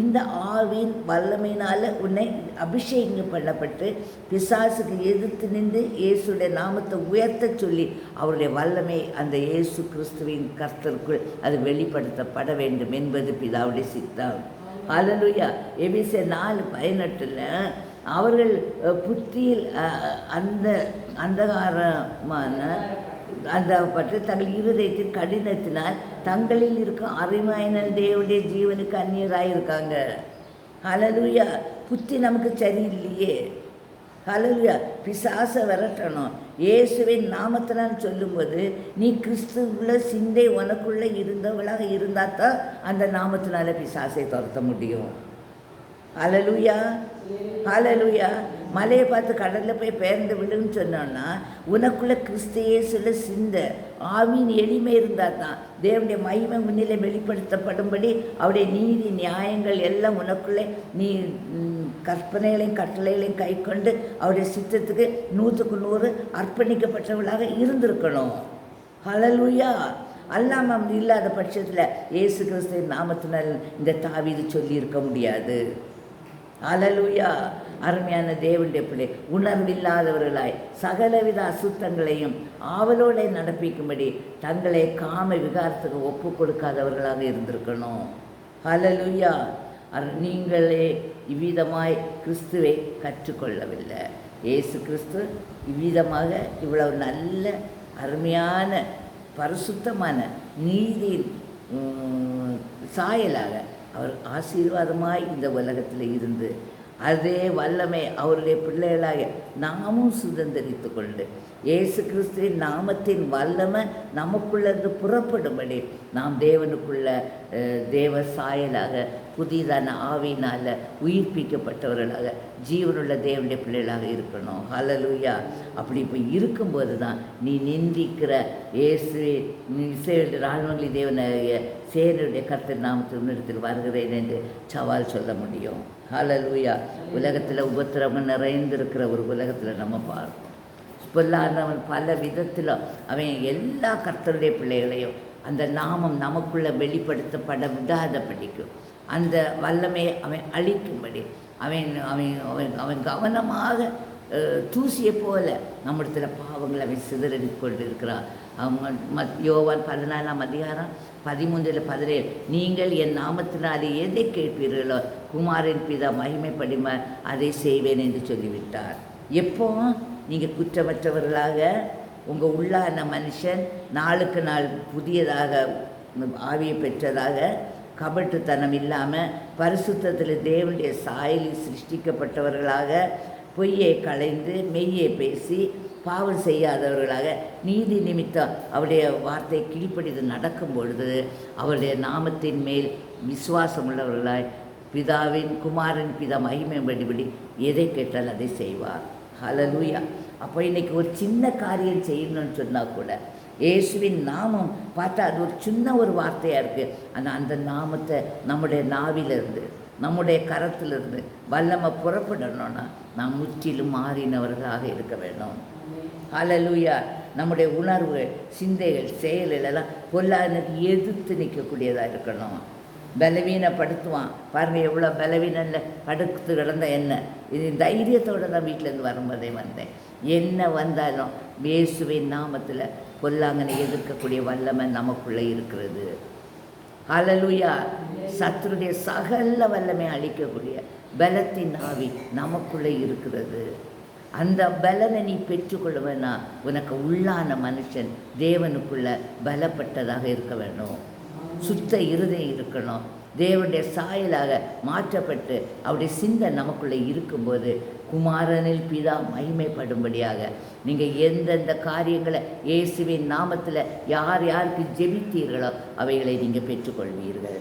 இந்த ஆவின் வல்லமையினால் உன்னை அபிஷேகம் பண்ணப்பட்டு பிசாசுக்கு எதிர்த்து நின்று இயேசுடைய நாமத்தை உயர்த்த சொல்லி அவருடைய வல்லமை அந்த இயேசு கிறிஸ்துவின் கர்த்தருக்குள் அது வெளிப்படுத்தப்பட வேண்டும் என்பது பிதாவுடைய சித்தம். ஹல்லேலூயா. எபேசியர் 4:18 அவர்கள் புத்தியில் அந்தகாரமான அந்த பற்றி தங்கள் இருதயத்தின் கடினத்தினால் தங்களில் இருக்கும் அருமையான தேவனுடைய ஜீவனுக்கு அந்நியராக இருக்காங்க. ஹல்லேலூயா. புத்தி நமக்கு சரியில்லையே. ஹல்லேலூயா. பிசாசை விரட்டணும். இயேசுவின் நாமத்தினால் சொல்லும்போது நீ கிறிஸ்துவுள்ள சிந்தை உனக்குள்ளே இருந்தவளாக இருந்தால் தான் அந்த நாமத்தினால பிசாசை துரத்த முடியும். ஹல்லேலூயா. ஹல்லேலூயா. மலையை பார்த்து கடலில் போய் பெயர்ந்து விடுன்னு சொன்னோன்னா உனக்குள்ளே கிறிஸ்து இயேசுல சிந்தை ஆவின் எளிமை இருந்தால் தான் தேவனுடைய மகிமை முன்னிலை வெளிப்படுத்தப்படும்படி அவருடைய நீதி நியாயங்கள் எல்லாம் உனக்குள்ளே நீ கற்பனைகளையும் கட்டளைகளையும் கை கொண்டு அவருடைய சித்தத்துக்கு 100க்கு 100 அர்ப்பணிக்கப்பட்டவர்களாக இருந்திருக்கணும். ஹல்லேலூயா. அல்லாமல் இல்லாத பட்சத்தில் இயேசு கிறிஸ்துவின் நாமத்தினால் இந்த தாவீது சொல்லியிருக்க முடியாது. ஹல்லேலூயா. அருமையான தேவனுடைய பிள்ளை, உணர்வில்லாதவர்களாய் சகலவித அசுத்தங்களையும் ஆவலோடு நடப்பிக்கும்படி தங்களை காம விகாரத்துக்கு ஒப்பு கொடுக்காதவர்களாக இருந்திருக்கணும். ஹல்லேலூயா. நீங்களே இவ்விதமாய் கிறிஸ்துவை கற்றுக்கொள்ளவில்லை. இயேசு கிறிஸ்து இவ்விதமாக இவ்வளவு நல்ல அருமையான பரிசுத்தமான நீதியின் சாயலாக அவர் ஆசீர்வாதமாய் இந்த உலகத்தில் இருந்து அதே வல்லமை அவருடைய பிள்ளைகளாக நாமும் சுதந்திரித்து கொண்டு இயேசு கிறிஸ்துவின் நாமத்தின் வல்லமை நமக்குள்ளேருந்து புறப்படும்படி நாம் தேவனுக்குள்ள தேவ சாயலாக புதிதான ஆவியினால் உயிர்ப்பிக்கப்பட்டவர்களாக ஜீவனுள்ள தேவனுடைய பிள்ளைகளாக இருக்கணும். ஹல்லேலூயா. அப்படி இப்போ இருக்கும்போது தான் நீ நிந்திக்கிற இயேசு ராணுவங்களி தேவனாகிய சேனையுடைய கர்த்தர் நாமத்தில் முன்னிடத்தில் வருகிறேன் என்று சவால் சொல்ல முடியும். ஹல்லேலூயா. உலகத்தில் உபத்திரவம் நிறைந்திருக்கிற ஒரு உலகத்தில் நம்ம பார்ப்போம். பொல்லாதவன் பல விதத்தில் அவன் எல்லா கர்த்தருடைய பிள்ளைகளையும் அந்த நாமம் நமக்குள்ளே வெளிப்படுத்தப்பட விடாத படிக்கும் அந்த வல்லமையை அவன் அழிக்கும்படி அவன் அவன் அவன் அவன் கவனமாக தூசியை போல நம்மிடத்தில் பாவங்களை அவன் சிதறடி கொண்டு இருக்கிறான். யோவான் 14:13-17 நீங்கள் என் நாமத்தினாலே எதை கேட்பீர்களோ குமாரின் பிதா மகிமைப்படும அதை செய்வேன் என்று சொல்லிவிட்டார். எப்போ நீங்கள் குற்றமற்றவர்களாக உங்கள் உள்ளான மனுஷன் நாளுக்கு நாள் புதியதாக ஆவியை பெற்றதாக கபட்டுத்தனம் இல்லாமல் பரிசுத்தத்தில் தேவனுடைய சாயலில் சிருஷ்டிக்கப்பட்டவர்களாக பொய்யை களைந்து மெய்யை பேசி பாவம் செய்யாதவர்களாக நீதி நிமித்தம் அவருடைய வார்த்தை கீழ்ப்படிந்து நடக்கும் பொழுது அவருடைய நாமத்தின் மேல் விசுவாசம் உள்ளவர்களாய் பிதாவின் குமாரன் பிதா மகிமைப்படிபடி எதை கேட்டால் அதை செய்வார். ஹல்லேலூயா. அப்போ இன்றைக்கி ஒரு சின்ன காரியம் செய்யணும்னு சொன்னால் கூட இயேசுவின் நாமம் பார்த்தா அது ஒரு சின்ன ஒரு வார்த்தையாக இருக்குது. ஆனால் அந்த நாமத்தை நம்முடைய நாவிலிருந்து நம்முடைய கரத்திலிருந்து வல்லமை புறப்படணும்னா நாம் முற்றிலும் மாறினவர்களாக இருக்க வேண்டும். ஹல்லேலூயா. நம்முடைய உணர்வுகள், சிந்தைகள், செயலெல்லாம் பொல்லாதனுக்கு எதிர்த்து நிற்கக்கூடியதாக இருக்கணும். பலவீனப்படுத்துவான் பாருங்கள், எவ்வளோ பலவீனில் படுத்து கிடந்த என்ன இது தைரியத்தோடு தான் வீட்டிலேருந்து வரும்போதே வந்தேன். என்ன வந்தாலும் இயேசுவின் நாமத்தில் பொல்லாங்கனை எதிர்க்கக்கூடிய வல்லமை நமக்குள்ளே இருக்கிறது. ஹல்லேலூயா. சத்துருடைய சகல வல்லமை அழிக்கக்கூடிய பலத்தின் ஆவி நமக்குள்ளே இருக்கிறது. அந்த பலனை நீ பெற்றுக்கொள்ளுவேன்னா உனக்கு உள்ளான மனுஷன் தேவனுக்குள்ள பலப்பட்டதாக இருக்க வேணும். சுத்த இருதயம் இருக்கணும். தேவனுடைய சாயலாக மாற்றப்பட்டு அவருடைய சிந்தை நமக்குள்ளே இருக்கும்போது குமாரனில் பிதா மகிமைப்படும்படியாக நீங்கள் எந்தெந்த காரியங்களை இயேசுவின் நாமத்தில் யார் யாருக்கு ஜெபித்தீர்களோ அவைகளை நீங்கள் பெற்றுக்கொள்வீர்கள்.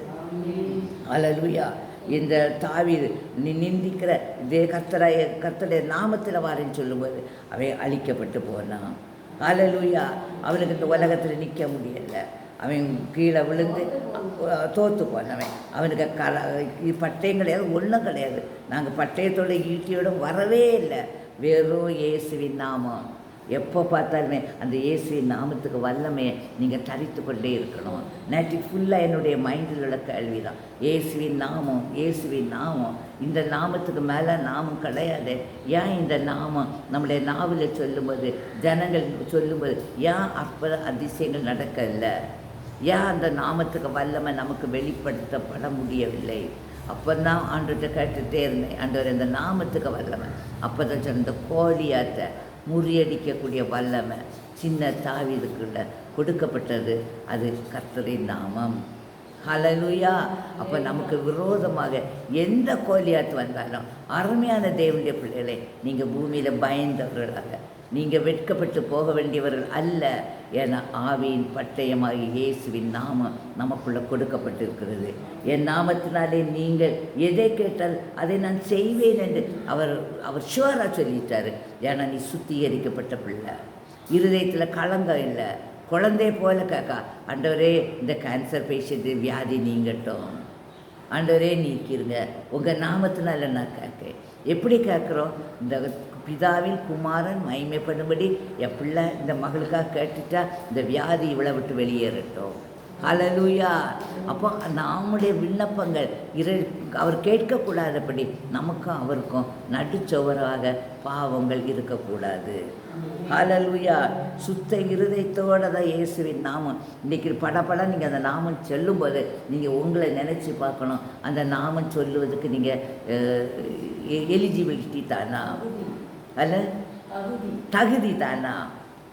ஹல்லேலூயா. இந்த தாவீது நீ நிந்திக்கிற கர்த்தருடைய நாமத்தில் வாரேன்னு சொல்லும்போது அவை அழிக்கப்பட்டு போனான். ஹல்லேலூயா. அவனுக்கு இந்த உலகத்தில் நிற்க முடியலை. அவன் கீழே விழுந்து தோற்று போனவன். அவனுக்கு பட்டயம் கிடையாது, ஒன்றும் கிடையாது. நாங்கள் பட்டயத்தோட ஈட்டியோட வரவே இல்லை. வெறும் இயேசுவின் நாமம். எப்போ பார்த்தாலுமே அந்த இயேசுவின் நாமத்துக்கு வல்லமையை நீங்கள் தரித்து கொண்டே இருக்கணும். நேற்று ஃபுல்லாக என்னுடைய மைண்டில் உள்ள கேள்வி தான் இயேசுவின் நாமம், இயேசுவின் நாமம். இந்த நாமத்துக்கு மேலே நாமம் கிடையாது. ஏன் இந்த நாமம் நம்முடைய நாவில் சொல்லும்போது, ஜனங்கள் சொல்லும்போது ஏன் அப்போ அதிசயங்கள் நடக்கலை? ஏன் அந்த நாமத்துக்கு வல்லமை நமக்கு வெளிப்படுத்தப்பட முடியவில்லை? அப்போ தான் ஆண்டவர்கிட்ட கேட்டுகிட்டே இருந்தேன், ஆண்டவர் இந்த நாமத்துக்கு வல்லமை. அப்போ தான் சொன்ன இந்த கோலியாத்தை முறியடிக்கக்கூடிய வல்லமை சின்ன தாவீதுக்குள்ள கொடுக்கப்பட்டது. அது கர்த்தரின் நாமம். ஹல்லேலூயா. அப்போ நமக்கு விரோதமாக எந்த கோலியாத்து வந்தாலும் அருமையான தேவனுடைய பிள்ளைகளை நீங்கள் பூமியில் பயந்தவர்களாக நீங்கள் வெட்கப்பட்டு போக வேண்டியவர்கள் அல்ல. ஏன்னா ஆவியின் பட்டயமாகி இயேசுவின் நாமம் நமக்குள்ளே கொடுக்கப்பட்டிருக்கிறது. என் நாமத்தினாலே நீங்கள் எதை கேட்டால் அதை நான் செய்வேன் என்று அவர் ஷுவராக சொல்லிட்டாரு. ஏன்னா நீ சுத்திகரிக்கப்பட்ட பிள்ளை, இருதயத்தில் களங்கம் இல்லை, குழந்தை போல கேட்கா. ஆண்டவரே இந்த கேன்சர் பேஷண்ட்டு வியாதி நீங்கட்டும், ஆண்டவரே நீக்கிருங்க உங்கள் நாமத்தினால நான் கேட்கேன். எப்படி கேட்குறோம்? இந்த பிதாவின் குமாரன் மகிமைப்படும்படி என் பிள்ளை இந்த மகளுக்காக கேட்டுட்டா இந்த வியாதி இவளை விட்டு வெளியேறட்டும். ஹல்லேலூயா. அப்போ நம்முடைய விண்ணப்பங்கள் அவர் கேட்கக்கூடாதபடி நமக்கும் அவருக்கும் நடுச்சோவராக பாவங்கள் இருக்கக்கூடாது. ஹல்லேலூயா. சுத்த இருதயத்தோடு தான் இயேசுவின் நாமம். இன்றைக்கி படப்பட நீங்கள் அந்த நாமம் சொல்லும்போது நீங்கள் உங்களை நினச்சி பார்க்கணும், அந்த நாமம் சொல்லுவதுக்கு நீங்கள் எலிஜிபிலிட்டி தானா, அல்ல தகுதி தானா?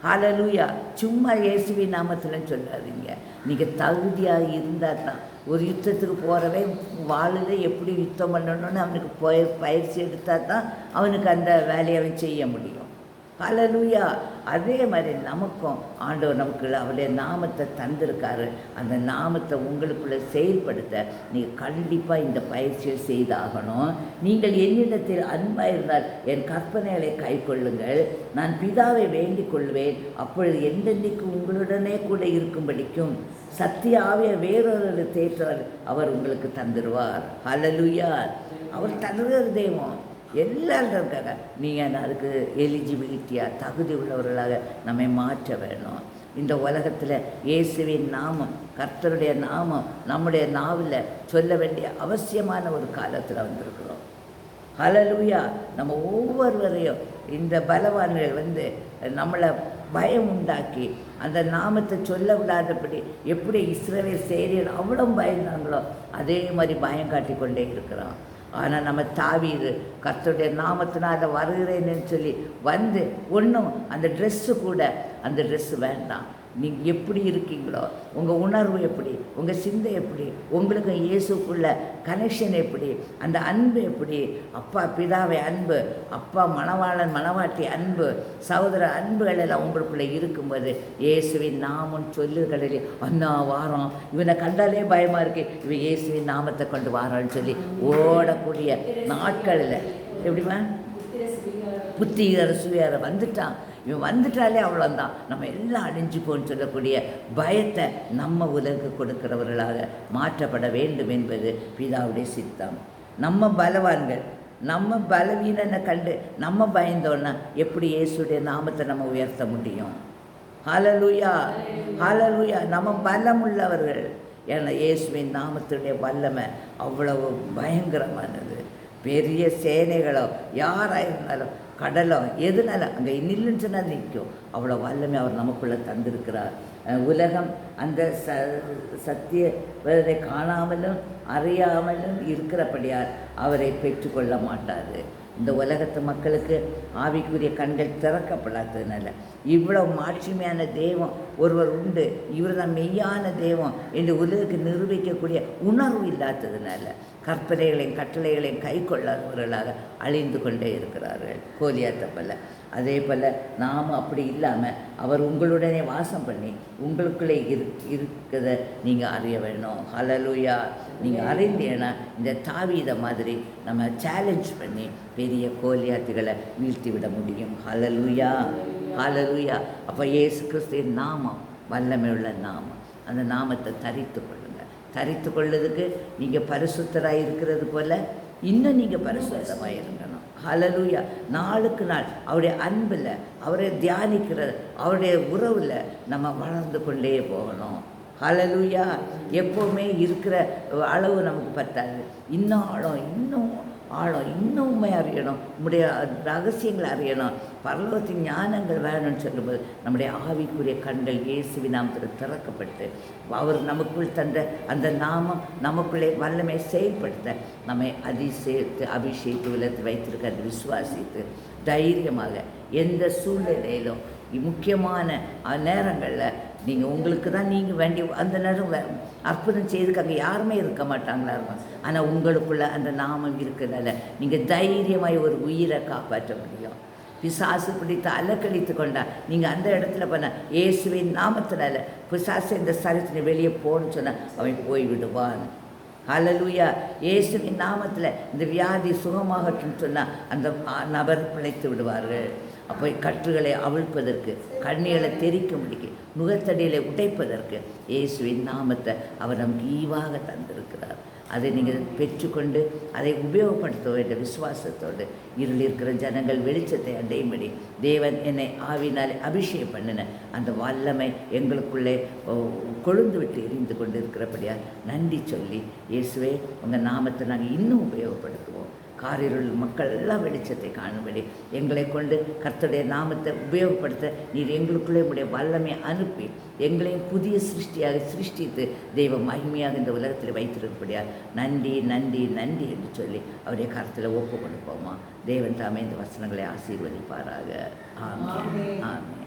ஹல்லேலூயா. சும்மா இயேசுவின் நாமத்தில் சொல்லாதீங்க. நீங்கள் தகுதியாக இருந்தால் தான். ஒரு யுத்தத்துக்கு போகிறவே வாளில் எப்படி யுத்தம் பண்ணணும்னு அவனுக்கு பயிற்சி எடுத்தால் தான் அவனுக்கு அந்த வேலையை அவன் செய்ய முடியும். ஹல்லேலூயா. அதே மாதிரி நமக்கும் ஆண்டவர் நமக்குள்ள அவருடைய நாமத்தை தந்திருக்காரு. அந்த நாமத்தை உங்களுக்குள்ளே செயல்படுத்த நீங்கள் கண்டிப்பாக இந்த பயிற்சியை செய்தாகணும். நீங்கள் என்னிடத்தில் அன்பாக இருந்தால் என் கற்பனைகளை கை கொள்ளுங்கள். நான் பிதாவை வேண்டிக் கொள்வேன், அப்பொழுது எந்தெந்தைக்கு உங்களுடனே கூட இருக்கும்படிக்கும் சத்திய ஆவியை வேறொரு தேற்றவர் அவர் உங்களுக்கு தந்துடுவார். ஹல்லேலூயா. அவர் தருகிற தெய்வம் எல்லாரும் இருக்காங்க. நீங்கள் அதுக்கு எலிஜிபிலிட்டியாக தகுதி உள்ளவர்களாக நம்மை மாற்ற வேணும். இந்த உலகத்தில் இயேசுவின் நாமம், கர்த்தருடைய நாமம் நம்முடைய நாவில் சொல்ல வேண்டிய அவசியமான ஒரு காலத்தில் வந்திருக்கிறோம். ஹல்லேலூயா. நம்ம ஒவ்வொருவரையும் இந்த பலவான்கள் நம்மளை பயம் உண்டாக்கி அந்த நாமத்தை சொல்ல விடாதபடி எப்படி இஸ்ரவேல் சேரியர் அவ்வளோ பயந்தாங்களோ அதே மாதிரி பயம் காட்டி கொண்டே இருக்கிறோம். ஆனால் நம்ம தாவீது கர்த்தருடைய நாமத்தினால வருகிறேன்னு சொல்லி ஒன்றும் அந்த ட்ரெஸ்ஸு கூட அந்த ட்ரெஸ்ஸு வேண்டாம். நீங்கள் எப்படி இருக்கீங்களோ, உங்கள் உணர்வு எப்படி, உங்கள் சிந்தை எப்படி, உங்களுக்கு இயேசுக்குள்ள கனெக்ஷன் எப்படி, அந்த அன்பு எப்படி, அப்பா பிதாவை அன்பு, அப்பா மணவாளன் மணவாட்டி அன்பு, சகோதர அன்புகள் எல்லாம் உங்களுக்குள்ளே இருக்கும்போது இயேசுவின் நாமம் சொல்லுகளிலே அண்ணா வாரம் இவனை கண்டாலே பயமாக இருக்கு, இவன் இயேசுவின் நாமத்தை கொண்டு வாரான்னு சொல்லி ஓடக்கூடிய நாட்களில் எப்படிமா புத்திகர சுயர வந்துட்டான். இவன் வந்துட்டாலே அவ்வளோந்தான், நம்ம எல்லாம் அழிஞ்சுப்போன்னு சொல்லக்கூடிய பயத்தை நம்ம உலகு கொடுக்கிறவர்களாக மாற்றப்பட வேண்டும் என்பது பிதாவுடைய சித்தம். நம்ம பலவான்கள், நம்ம பலவீனனை கண்டு நம்ம பயந்தோன்னா எப்படி இயேசுடைய நாமத்தை நம்ம உயர்த்த முடியும்? ஹல்லேலூயா, ஹல்லேலூயா. நம்ம பலம் உள்ளவர்கள். ஏன்னா இயேசுவின் நாமத்துடைய வல்லமை அவ்வளவு பயங்கரமானது. பெரிய சேனைகளோ யாராக இருந்தாலும் கடலோ எதுனாலும் அங்கே நில்லுன்னு சொன்னால் நிற்கும். அவ்வளோ வல்லமை அவர் நமக்குள்ளே தந்திருக்கிறார். உலகம் அந்த சத்தியத்தை காணாமலும் அறியாமலும் இருக்கிறபடியால் அவரை பெற்றுக்கொள்ள மாட்டாது. இந்த உலகத்து மக்களுக்கு ஆவிக்குரிய கண்கள் திறக்கப்படாததுனால இவ்வளோ மாட்சிமையான தெய்வம் ஒருவர் உண்டு, இவர் தான் மெய்யான தெய்வம் என்று உலகுக்கு நிரூபிக்கக்கூடிய உணர்வு இல்லாததுனால கற்பனைகளையும் கட்டளைகளையும் கை கொள்ளாதவர்களாக அழிந்து கொண்டே இருக்கிறார்கள். கோலியாத்தை போல அதே போல் நாம் அப்படி இல்லாமல் அவர் உங்களுடனே வாசம் பண்ணி உங்களுக்குள்ளே இருக்கிறத நீங்கள் அறிய வேணும். ஹல்லேலூயா. நீங்கள் அறிந்தேன்னா இந்த தாவீதை மாதிரி நம்ம சேலஞ்ச் பண்ணி பெரிய கோலியாத்துகளை வீழ்த்தி விட முடியும். ஹல்லேலூயா, ஹல்லேலூயா. அப்போ இயேசு கிறிஸ்துவின் நாமம் வல்லமை உள்ள நாமம். அந்த நாமத்தை தரித்து கொள்ளுங்கள். தரித்து கொள்ளுறதுக்கு நீங்கள் பரிசுத்தராக இருக்கிறது போல் இன்னும் நீங்கள் பரிசுத்தமாக இருக்கணும். ஹல்லேலூயா. நாளுக்கு நாள் அவருடைய அன்பில், அவரை தியானிக்கிற அவருடைய உறவில் நம்ம வளர்ந்து கொண்டே போகணும். ஹல்லேலூயா. எப்போவுமே இருக்கிற அளவு நமக்கு பத்தாது. இன்னும் ஆழம் இன்னும் உண்மையை அறியணும், நம்முடைய ரகசியங்களை அறியணும், பரலோகத்தின் ஞானங்கள் வேணும்னு சொல்லும்போது நம்முடைய ஆவிக்குரிய கண்கள் இயேசுவின் நாமத்தில் திறக்கப்பட்டு அவர் நமக்குள் தந்த அந்த நாமம் நமக்குள்ளே வல்லமை செயல்படுத்த நம்மை அபிஷேகத்து உலகத்தில் வைத்திருக்கிறது விசுவாசித்து தைரியமாக எந்த சூழ்நிலையிலும் முக்கியமான நேரங்களில் நீங்கள் உங்களுக்கு தான் நீங்கள் வேண்டிய அந்த நேரம் அற்புதம் செய்துக்கு அங்கே யாருமே இருக்க மாட்டாங்களா இருக்கும். ஆனால் உங்களுக்குள்ள அந்த நாமம் இருக்கிறதால நீங்கள் தைரியமாக ஒரு உயிரை காப்பாற்ற முடியும். பிசாசு பிடித்து அலக்கழித்து கொண்டா நீங்கள் அந்த இடத்துல பண்ண இயேசுவின் நாமத்தினால பிசாசு இந்த சரத்தினை வெளியே போன்னு சொன்னால் அவன் போய்விடுவான். ஹல்லேலூயா. இயேசுவின் நாமத்தில் இந்த வியாதி சுகமாகட்டும்னு சொன்னால் அந்த நபர் பிழைத்து விடுவார்கள். அப்போ கற்றுகளை அவிழ்ப்பதற்கு, கண்ணிகளை தெரிக்க முடிக்க, நுகத்தடிகளை உடைப்பதற்கு இயேசுவின் நாமத்தை அவர் நமக்கு ஈவாக தந்திருக்கிறார். அதை நீங்கள் பெற்றுக்கொண்டு அதை உபயோகப்படுத்த வேண்டிய விசுவாசத்தோடு இருள் இருக்கிற ஜனங்கள் வெளிச்சத்தை அடையும்படி தேவன் என்னை ஆவினாலே அபிஷேகம் பண்ணின அந்த வல்லமை எங்களுக்குள்ளே கொழுந்து விட்டு எரிந்து கொண்டு இருக்கிறபடியால் நன்றி சொல்லி இயேசுவே உங்கள் நாமத்தை நாங்கள் இன்னும் உபயோகப்படுத்துவோம். காரிருள் மக்கள் எல்லாம் வெளிச்சத்தை காணும்படி எங்களை கொண்டு கர்த்தருடைய நாமத்தை உபயோகப்படுத்த நீர் எங்களுக்குள்ளே உடைய வல்லமை அனுப்பி எங்களையும் புதிய சிருஷ்டியாக சிருஷ்டித்து தெய்வ மகிமையாக இந்த உலகத்தில் வைத்திருக்கப்படியால் நன்றி நன்றி நன்றி என்று சொல்லி அவருடைய கருத்தில் ஒப்பு கொடுப்போமா. தேவன் தாமே இந்த வசனங்களை ஆசீர்வதிப்பாராக. ஆமென், ஆமென்.